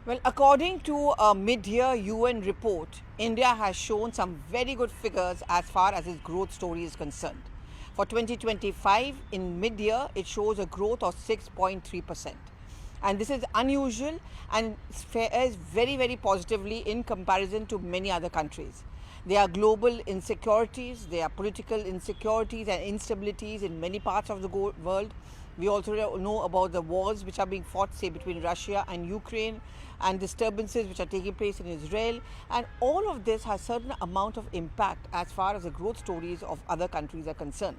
Well, according to a mid-year UN report, India has shown some very good figures as far as its growth story is concerned. For 2025, in mid-year, it shows a growth of 6.3%. And this is unusual and fares very, very positively in comparison to many other countries. There are global insecurities, there are political insecurities and instabilities in many parts of the world. We also know about the wars which are being fought, say, between Russia and Ukraine, and disturbances which are taking place in Israel. And all of this has certain amount of impact as far as the growth stories of other countries are concerned.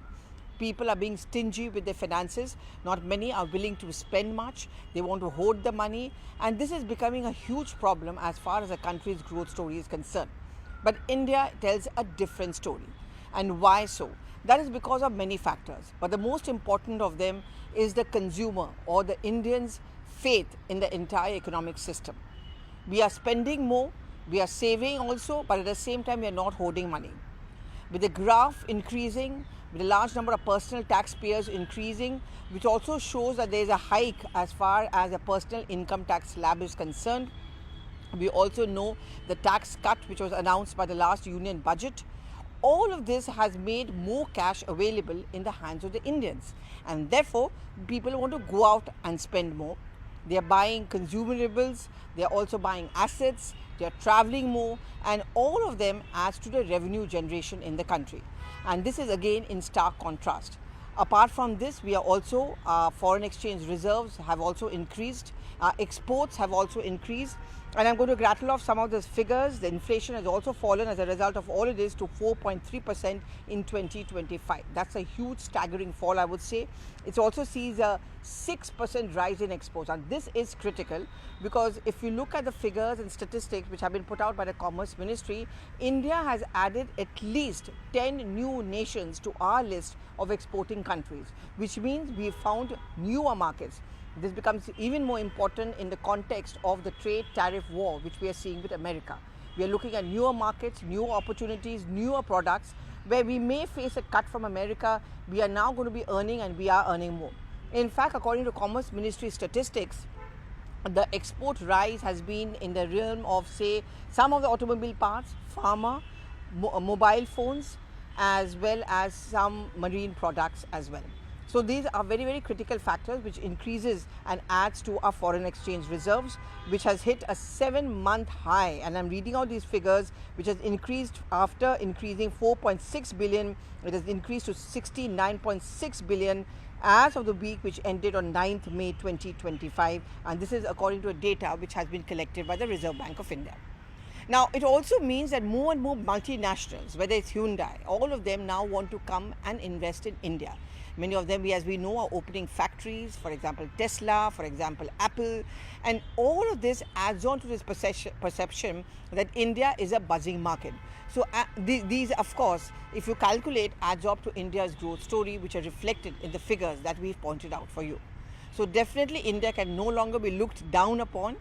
People are being stingy with their finances. Not many are willing to spend much. They want to hoard the money. And this is becoming a huge problem as far as a country's growth story is concerned. But India tells a different story. And why so? That is because of many factors. But the most important of them is the consumer or the Indians' faith in the entire economic system. We are spending more, we are saving also, but at the same time we are not hoarding money. With the graph increasing, with a large number of personal taxpayers increasing, which also shows that there is a hike as far as the personal income tax slab is concerned. We also know the tax cut which was announced by the last union budget. All of this has made more cash available in the hands of the Indians, and therefore people want to go out and spend more. They are buying consumables, they are also buying assets, they are traveling more, and all of them adds to the revenue generation in the country. And this is again in stark contrast. Apart from this, we are also, foreign exchange reserves have also increased, exports have also increased, and I'm going to rattle off some of those figures. The inflation has also fallen as a result of all of this to 4.3% in 2025. That's a huge staggering fall, I would say. It also sees a 6% rise in exports, and this is critical because if you look at the figures and statistics which have been put out by the Commerce Ministry, India has added at least 10 new nations to our list of exporting countries, which means we found newer markets. This becomes even more important in the context of the trade tariff war which we are seeing with America. We are looking at newer markets, newer opportunities, newer products where we may face a cut from America. We are now going to be earning, and we are earning more. In fact, according to Commerce Ministry statistics, the export rise has been in the realm of, say, some of the automobile parts, pharma, mobile phones, as well as some marine products as well. So these are very, very critical factors which increases and adds to our foreign exchange reserves, which has hit a 7-month high. And I'm reading out these figures, which has increased after increasing 4.6 billion. It has increased to 69.6 billion as of the week which ended on 9th May 2025. And this is according to data which has been collected by the Reserve Bank of India. Now, it also means that more and more multinationals, whether it's Hyundai, all of them now want to come and invest in India. Many of them, as we know, are opening factories, for example, Tesla, for example, Apple. And all of this adds on to this perception that India is a buzzing market. So these, of course, if you calculate, adds up to India's growth story, which are reflected in the figures that we've pointed out for you. So definitely India can no longer be looked down upon,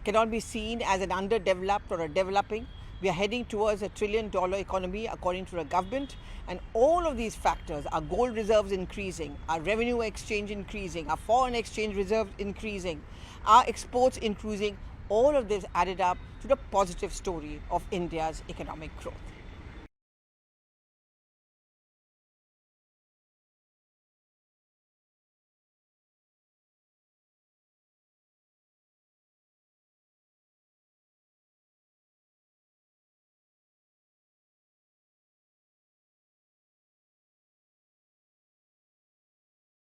cannot be seen as an underdeveloped or a developing. We are heading towards $1 trillion economy according to the government, and all of these factors, our gold reserves increasing, our revenue exchange increasing, our foreign exchange reserves increasing, our exports increasing, all of this added up to the positive story of India's economic growth.